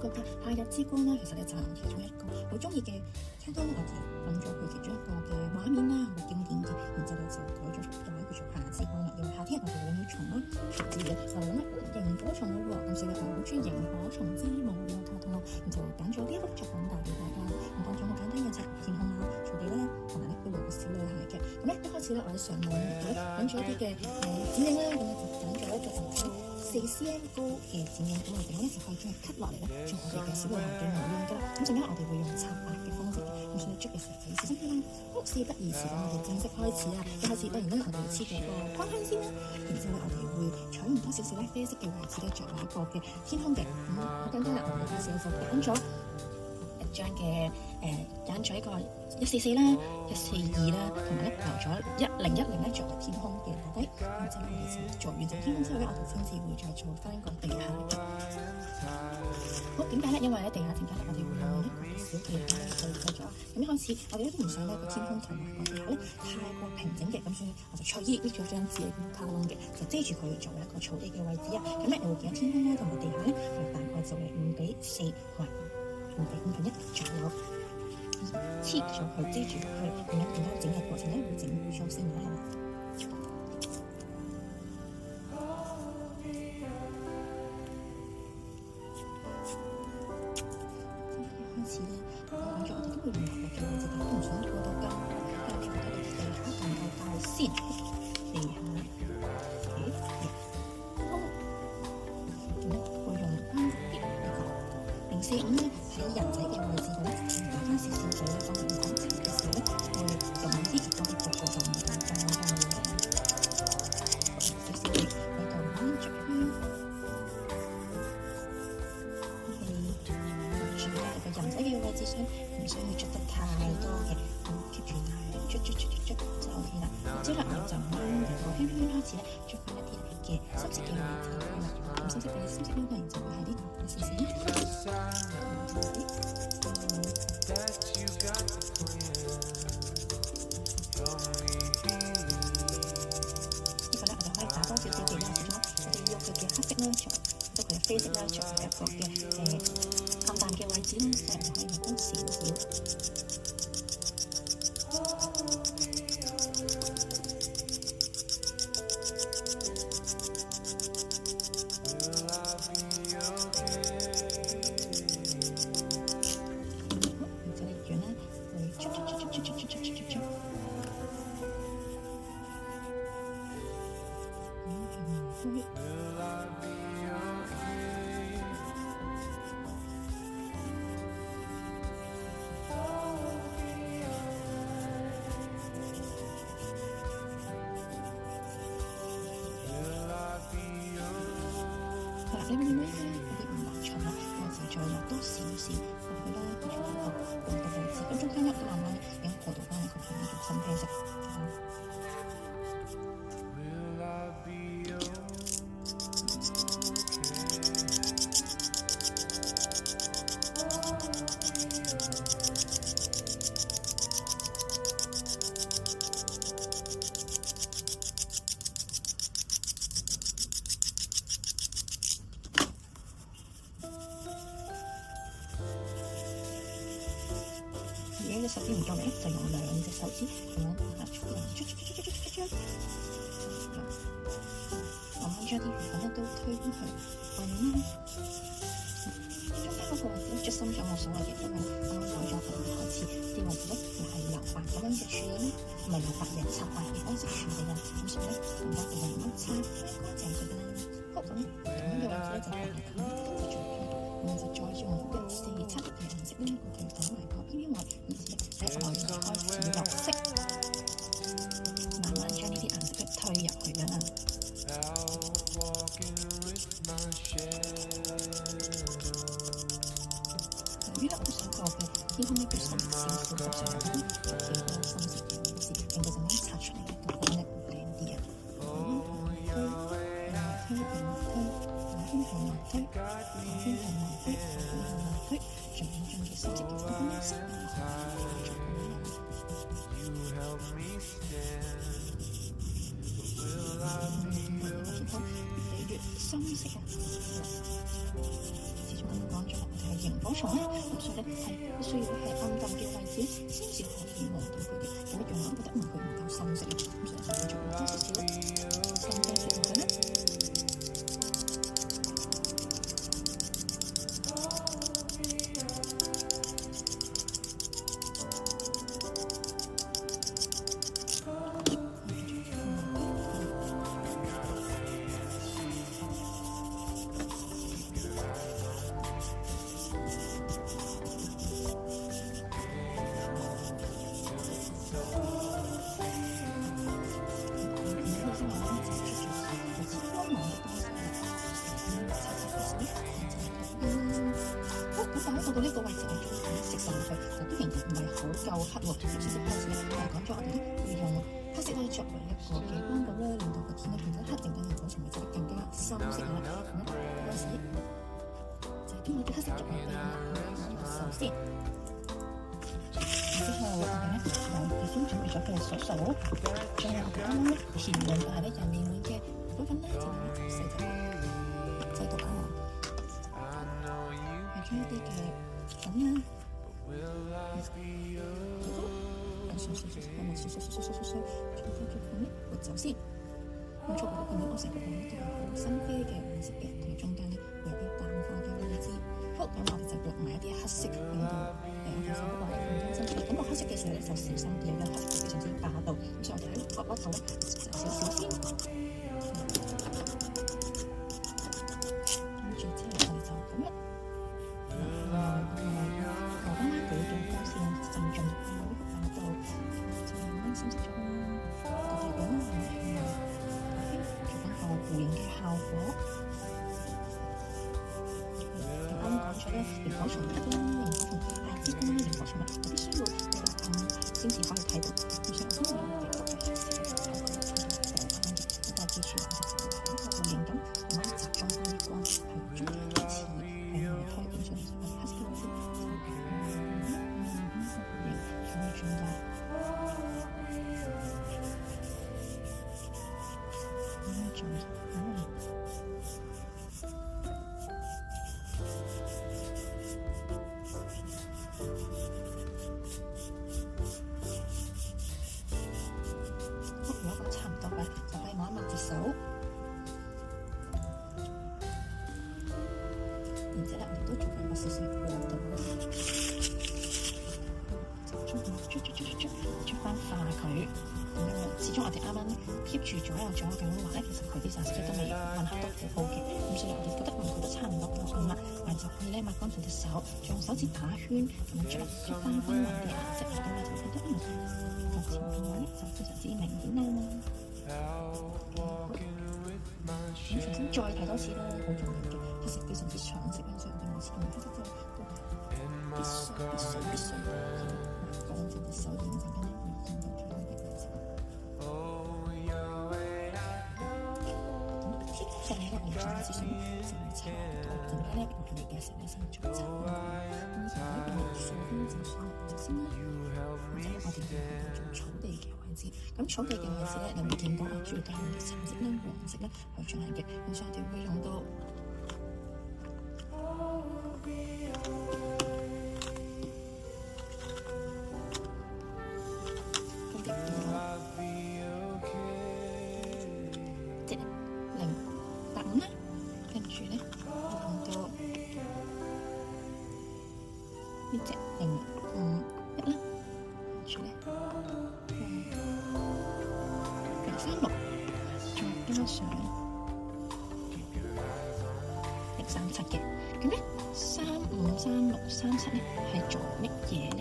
覺得夏日之光咧，其實咧就係我其中一個好中意嘅卡通，我就揾咗佢其中一個嘅畫面啦，好經典嘅，然之後咧就改咗個叫做夏日之光啦。因為夏天我哋會養蟲啦，夏至嘅就諗咧螢火蟲咯喎，咁所以咧我好中意螢火蟲之母呢個卡通啦，咁就揀咗呢一幅作品帶俾大家。咁當中好簡單嘅就係天空啦、草地啦，同埋咧都有個小女孩嘅。咁咧一開始咧我哋上網度咧揾咗一啲嘅剪影啦，咁咧就揀咗一個4cm 高嘅剪影，咁我哋咧就可以將佢 cut 落嚟咧，將我哋嘅小女孩嘅模樣㗎啦。咁陣間我哋會用插畫嘅方式，咁所以捽嘅時候就要小心啲啦。好，事不宜遲，咁我哋正式開始啦。一開始當然咧，我哋會黐咗個框圈先啦，然之後咧我哋會採用多少少咧啡色嘅位置咧作為一個嘅天空嘅。好簡單啦，我哋開始就揀咗一張嘅揀咗一個144啦、142啦，同埋咧留咗1010咧作為天空嘅底。咁之後我哋就做完咗天空之後咧，我哋先至會再做翻個地下嘅。好，點解咧？因為咧地下點解咧？我哋會用一個小嘅嘢咧去製作。咁一開始我哋咧都唔想呢個天空同埋個地下咧太過平整嘅，咁所以我就隨意搣咗張紙嚟卡窿嘅，就遮住佢作為一個草地嘅位置啊。咁咧你會見到天空咧同埋地下咧，大概就係5:4或5:1左右。黐咗佢，遮住佢，咁樣點樣整嘅過程咧會整污糟先嘅。開始咧，我諗住我哋都會用落嘅位置，但係都唔想過到咁，跟住我哋地下咁夠大先，地下空，會用翻啲呢個045咧喺人仔嘅位置度咧，打翻少少水咧，幫佢唔好沉嘅時候咧，會用啲多啲角度就唔會咁少少嘅喺度彎轉圈。人仔嘅位置上唔需要捽得太多嘅，咁 keep 住捽就 OK 啦。之後我哋就由個圈圈開始咧，捽翻一啲嘅深色嘅位置啦。咁深色咧，當然就會係呢個144啦。呢個咧我就可以打多少少嘅啦，我哋要佢嘅黑色啦，做佢嘅啡色啦，做一個嘅暗淡嘅位置咧，就可以用多少少。你會唔會咧有啲唔流暢啦？有時再落多少少落去啦，跟住呢個位置，咁中間咧都慢慢已經過渡翻呢個變咗深啡色。如果隻手指唔夠力，就用2隻手指咁樣慢慢將啲魚粉咧都推返去外面啦。中間嗰個位置咧，捽深咗我所謂嘅，因為啱啱改咗開始啲位置咧，係油白咁樣嘅處理啦，唔係油白嘅插白嘅方式處理啦。咁所以咧，而家就慢慢擦乾淨佢啦。好，咁嘅位置咧就係咁，跟住我就再用147嘅顏色咧，我哋打埋個邊邊位，然之後喺外面開始落色，慢慢將呢啲顏色咧推入去啦。由於咧我都想個嘅天空咧叫深少少，咁所以咧就叫個深色嘅位置，令到陣間擦出嚟嘅個光咧會靚啲啊。推，先向內推，盡量將啲深色嘅天空色落去。越嚟越深色啊！始終講咗我哋係床啦，咁所以咧係必須要係暗暗嘅位置先至可以望到佢嘅。咁一樣我都覺得佢唔夠深色，咁所以就繼續加少少深啡色落去啦。到到呢個位置，我將佢食晒落去，就都仍然唔係好夠黑喎。咁所以開始咧，我哋講咗我哋咧會用黑色咧作為一個嘅光譜咧，令到個天咧變得黑定緊，而嗰層位置更加深色啦。咁開始就係將我啲黑色作為背啦，首先之後我哋咧已經準備咗嘅水水，將我哋啱啱填滿但係咧又未滿嘅部分咧，就攞嚟洗咗製毒啊。將一啲嘅粉啦，抹走先。咁錯過見到我成個碗都係好深啡嘅黃色嘅，同埋中間咧會有啲淡化嘅位置。好，咁我哋就落埋一啲黑色，令到我哋手嗰個咧更加深色。咁落黑色嘅時候咧就小心啲，因為黑色非常之霸道。咁所以我哋喺角落頭咧就少少先。螢火蟲啦，螢火蟲係支光螢火蟲，我必須要比較暗先至可以睇到。咁所以我都會用幾個嘅黑色嘅彩光去做翻嘅。咁但係記住，我哋就係一個弧形咁，慢慢集中翻啲光去中間嘅刺，係開點上嚟，就係黑色嘅位置，就弧形咁樣轉㗎。手，然之後咧，我哋都做翻個少少過渡啦，將翻化佢。咁樣始終我哋啱啱 keep 住左右嘅話咧，其實佢啲顏色都未混合得好好嘅。咁所以我哋覺得混合得差唔多咁啦，我哋就可以咧抹乾淨隻手，用手指打圈咁樣捽翻均勻啲顏色，咁你就覺得個前面嘅話咧就非常之明顯啦。咁重新再睇多次啦，好重要嘅黑色非常之搶色啦，所以我哋每次用黑色之後都必須抹乾淨隻手，然後陣間咧會見到其他嘅顏色。咁天上咧，我哋再一次想就係搽到陣間咧落嚟嘅時候咧，先再搽。咁就喺度數翻就算就先啦。或者我哋要做草地嘅位置，咁草地嘅位置咧，你會見到我主要都係用嘅橙色啦、黃色啦去進行嘅，咁所以我哋會用到分別即係085啦，跟住咧會用到呢隻051啦。住咧，036，再加上037嘅，咁咧35、36、37咧係做乜嘢咧？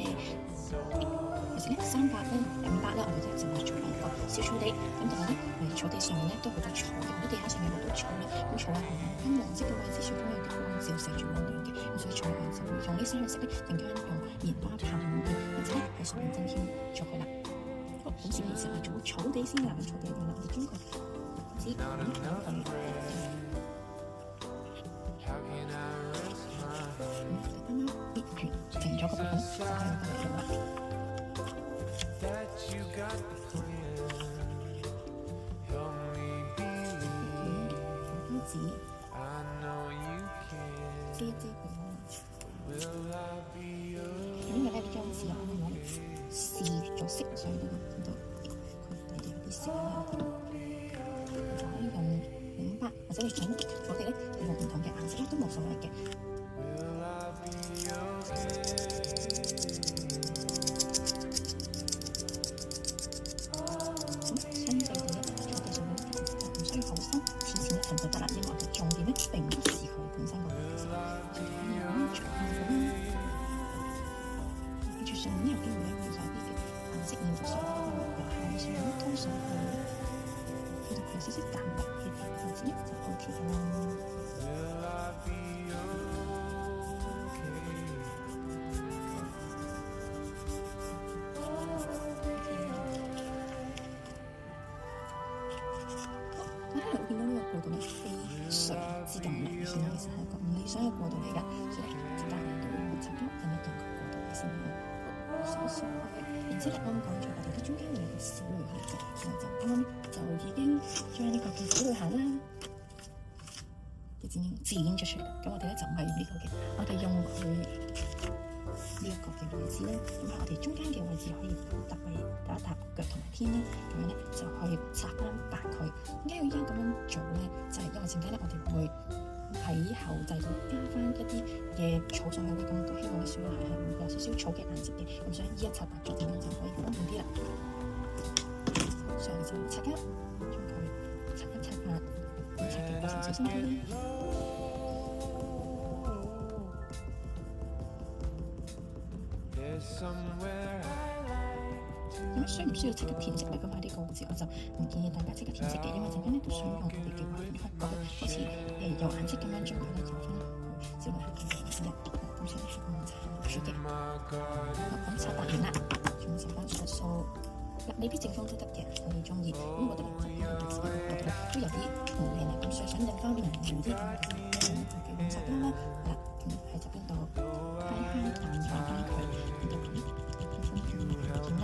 其實咧38咧、58咧，我哋就係做一個小草地，咁但係咧，草地上面咧都好多草嘅，喺地下上面好多草咧，咁草係金黃色嘅位置，最緊要有啲光照射住溫暖嘅，咁所以草係就會用呢三樣色咧，陣間用棉花棒嘅，或者喺上面增添咗佢啦。好，好似其實係做草地先啦，草地嘅啦，我哋將佢紙咁樣去啱啱搣完停咗個部分，就可以攞嚟用啦。紙遮一遮佢。因為咧呢張紙啊，我攞嚟試咗色，所以呢見到佢哋有啲色啊，就可以用粉筆或者係總我哋咧用唔同嘅顏色咧都冇所謂嘅。相對地咧，我哋上面就唔需要好深，淺淺一層就得啦。因為我哋重點咧並唔係佢本身個顏色，就可以咁長咁啦。記住上面有機會咧會有啲嘅顏色染咗上去，由下面推上去，叫做佢少少淡白嘅顏色就 OK 㗎啦。我見到呢個過渡咧非常之咁明顯啦，其實係一個唔理想嘅過渡嚟㗎，所以大家都會擦多等一等佢過渡嘅先啦，少少嘅。然之後啱啱講咗，我哋嘅中間會有個小女孩嘅，咁就啱啱就已經將呢個嘅小女孩啦嘅剪咗出嚟。咁我哋咧就唔係用呢個嘅，我哋用佢呢一個嘅位置咧，咁喺我哋中間嘅位置可以搭腳同埋天啦，咁樣咧就可以插翻白佢。點解要依家咁樣做咧？就係因為陣間咧，我哋會喺後製度加翻一啲嘅草上去咧，咁都希望啲小女孩係會有少少草嘅顏色嘅，咁所以依一擦白咗點樣就可以方便啲啦。所以就擦膠，將佢擦一擦下，咁擦嘅過程小心啲啦。咁需唔需要即刻填色咧？咁喺呢個位置我就唔建議大家即刻填色嘅，因為陣間咧都想用我哋嘅畫筆好似有顏色咁樣將佢咧畫翻去小女孩嘅位置嘅，咁所以係唔擦住嘅。好，咁擦白完啦，仲剩翻個數，未必正方都得嘅，我哋中意。咁我覺得側邊嘅字咧，都有啲唔靚啦，咁所以想印翻啲唔靚啲嘅用擦膠啦，咁喺側邊度揩揩淡化翻佢，然後呢1分鐘嚟點啦。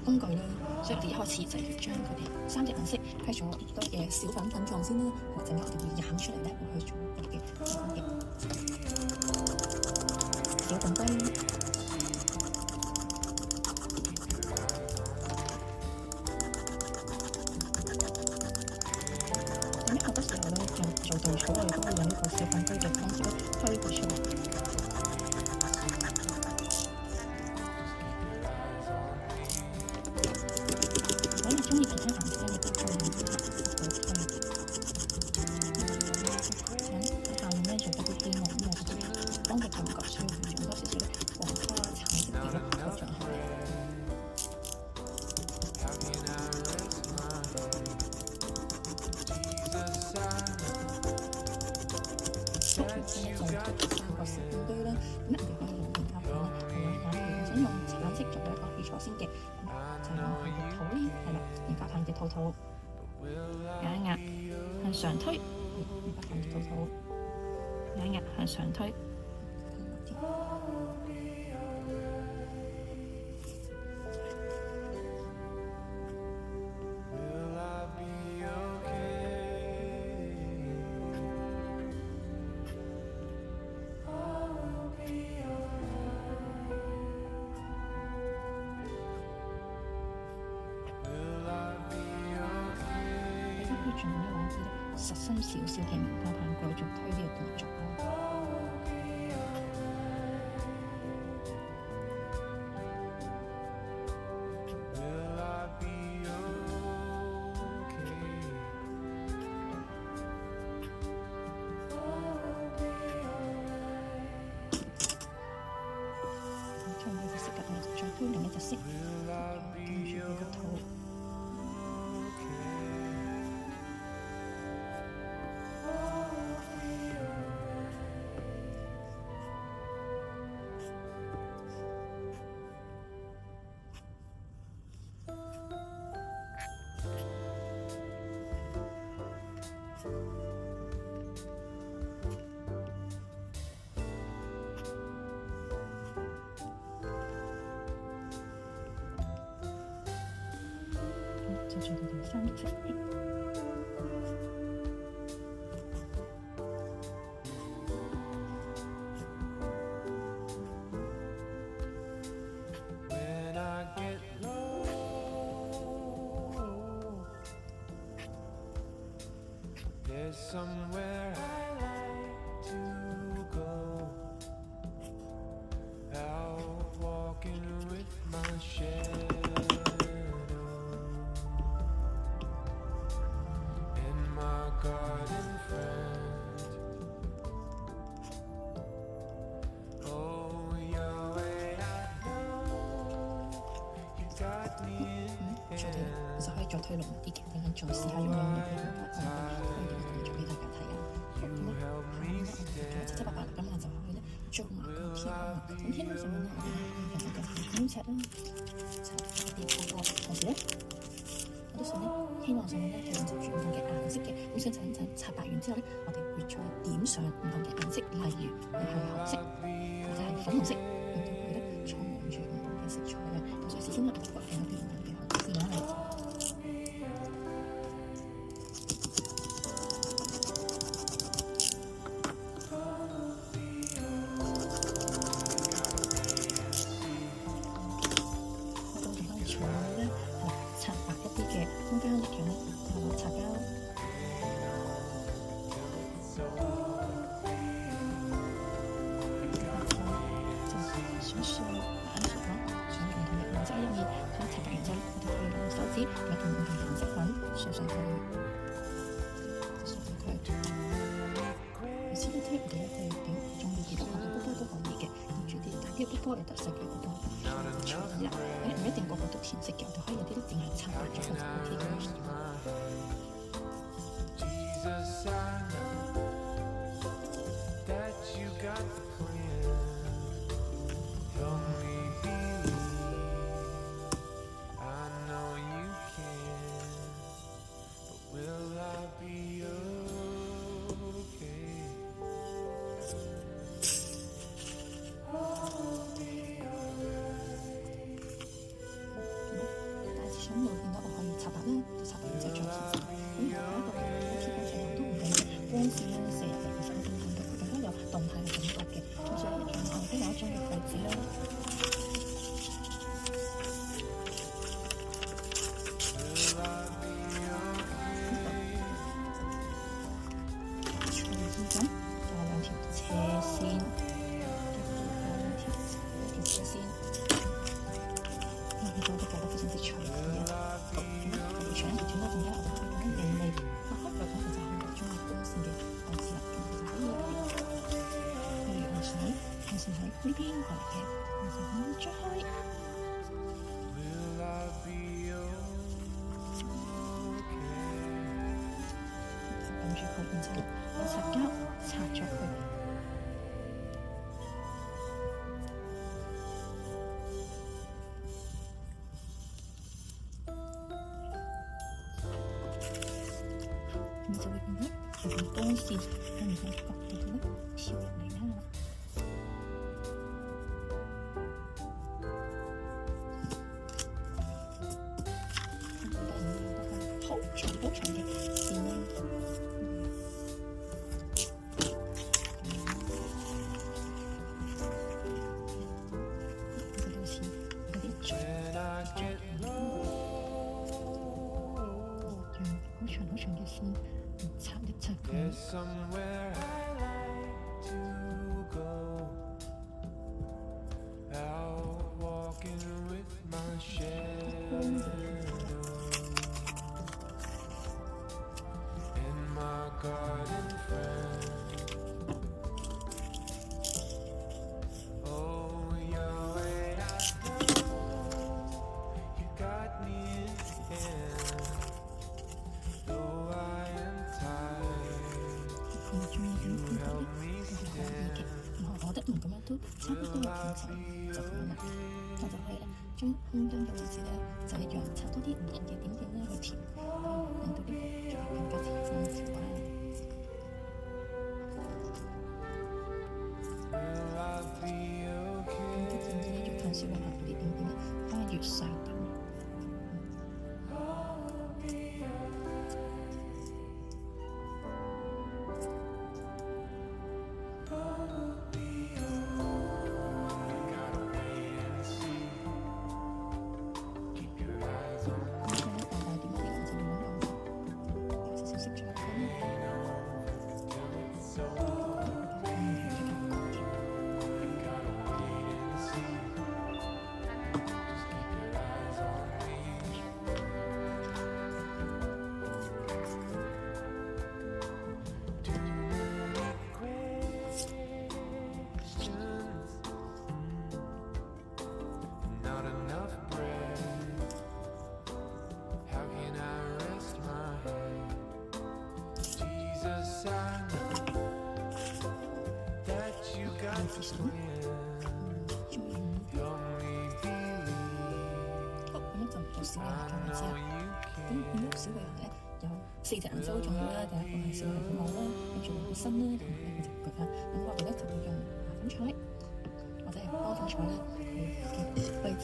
工具啦，所以我哋一開始就要將佢哋3隻顏色批咗多嘅小粉粉狀先啦，或者我哋會染出嚟咧，會去做一個嘅小粉堆。咁好多時候咧，做稻草我哋都會用呢個小粉堆嘅方式咧推佢出嚟。中意其他顏色咧，亦都可以用黑色去推。喺下面咧做多啲希望，咁我覺得當個感覺需要用多少少黃花橙色嘅去進行。跟住咧就3個小粉堆啦，咁我哋可以用棉花棒咧，想用橙色作為一個基礎先嘅。就用佢嘅肚咧，係啦，棉花棒嘅肚壓一壓，向上推，棉花棒嘅肚壓一壓，向上推。仲可以揾啲實心少少嘅棉花棒過去做推呢個動作咯。將呢隻色嘅我再推另一隻色，跟住呢個肚。做到第三隻。Somewhere I like to go, out walking with my shadow and my garden friend. Oh, Yahweh, I know you got me in 做啲其實可以再推濃啲嘅，等陣再試下用兩個嘅方法，可以做俾大家睇啊。咁咧，七七八八咁我就可以咧做埋個天啦。咁天上面咧，我哋用個剪尺啦，插啲波波。同時咧，我都想咧，希望上面咧係用住唔同嘅顏色嘅。咁想就插白完之後咧，我哋會再點上唔同嘅顏色，例如係紅色或者係粉紅色，令到佢咧充滿住唔同嘅色彩嘅。咁所以首先咧，我哋有啲唔同嘅紅色啦。擦白一啲嘅空間力樣咧，就落擦膠，就少少顏色咯，想用同嘅顏色一面，咁擦白完之後，我哋可以用手指有同唔同顏色粉掃上去，掃上去。而且呢啲我哋咧可以點中意幾多個波波都可以嘅，跟住啲大啲波波又得，細嘅波波隨意啦。唔一定個個都填色嘅，我哋可以有啲淨係擦白咗佢就 OK 嘅。Jesus, I know that you got the plan. Help me believe. I know you can, but will I be okay? I'll be alright. 大致上會見到我可以擦白啦，擦白完之後再填色。咁有一個基本上都唔同嘅光線咧射入嚟，其實會令到佢更加有動態嘅感覺嘅。咁所以咧，仲都有一張嘅廢紙啦。隨意咁就有兩條斜線，兩條斜線，呢個都覺得非常之隨意啊！咁咧，我哋長一條短一陣間，我哋可以用啲微微擘開佢講，就係我中意光線嘅位置啦。咁就可以，譬如我想喺呢邊過嚟嘅，我就可以張開。Will I be okay? 撳住佢，然之後用擦膠擦咗佢。咁就會變咗用光線喺唔同角度度咧照入嚟啦。好長好長嘅線啦。佢好似有啲長。 好長嘅線，擦一擦佢。Somewhere I like to go, out walking with my shadow and my garden friend. Oh, Yahweh, I know you got me in hand. Though I am tired, you help me stand. 我覺得咁樣都差不多完成就咁樣啦。我就可以咧將空間嘅位置咧就一樣插多啲唔同嘅點點咧去填，令到呢個再更加之豐富啦。咁跟住咧越近少量下啲點點咧，翻越上咁。想。中意。好，咁就做小女孩嘅位置啦。咁見到小女孩咧有4隻顏色好重要啦，第一個係小女孩嘅帽啦，跟住個身啦，同埋呢個隻腳啦。咁我哋咧就會用粉彩或者係乾粉彩啦，去位置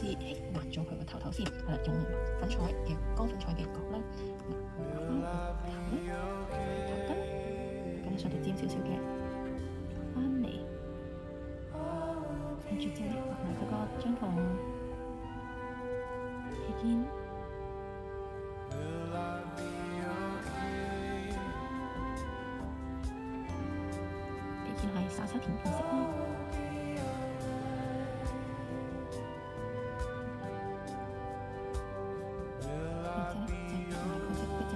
畫咗佢個頭頭先，係啦，用粉彩嘅乾粉彩嘅角啦，畫翻個頭啦，頭巾，咁上度尖少少嘅，翻嚟，跟住之後咧畫埋佢個張同披肩。係沙沙甜甜色啦，然之後咧就畫埋佢隻腳仔，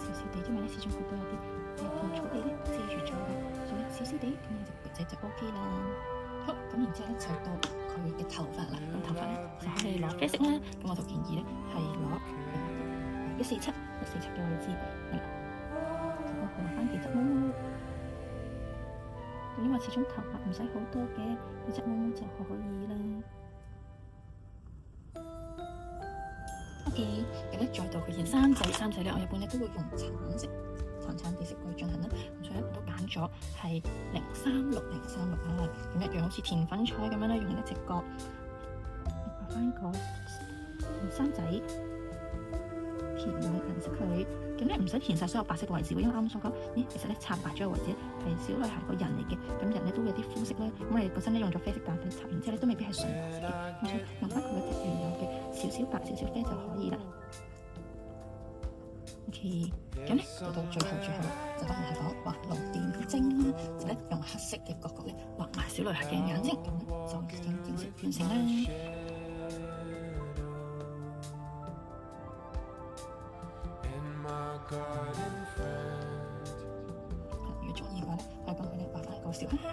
少少地，因為咧始終佢都有啲片草地咧遮住咗嘅，所以少少地咁樣隻腳仔就 OK 啦。好，咁然之後咧就到佢嘅頭髮啦，咁頭髮咧就可以攞啡色啦，咁我就建議咧係攞147嘅位置係啦。畫翻幾隻毛毛，因為始終頭髮唔使好多嘅，幾隻毛毛就可以啦。OK，咁咧再到佢件衫仔咧，我一般咧都會用橙色、橙地色去進行啦。咁所以我都揀咗係036啊，咁一樣好似填粉彩咁樣咧，用一隻角畫翻個件衫仔，填滿顏色佢。咁咧唔使填晒所有白色嘅位置喎，因為啱啱所講，其實咧插白咗嘅位置係小女孩個人嚟嘅，咁人咧都會有啲膚色咧，咁你本身咧用咗啡色，但係插完之後咧都未必係純白色嘅，咁所以用翻佢嗰隻原有嘅少少白少少啡就可以啦。OK，咁咧到最後就當然係講畫龍點睛啦，就咧用黑色嘅角角咧畫埋小女孩嘅眼睛，咁就已經正式完成啦。如果中意嘅話咧，可以幫佢哋畫翻個小黑黑。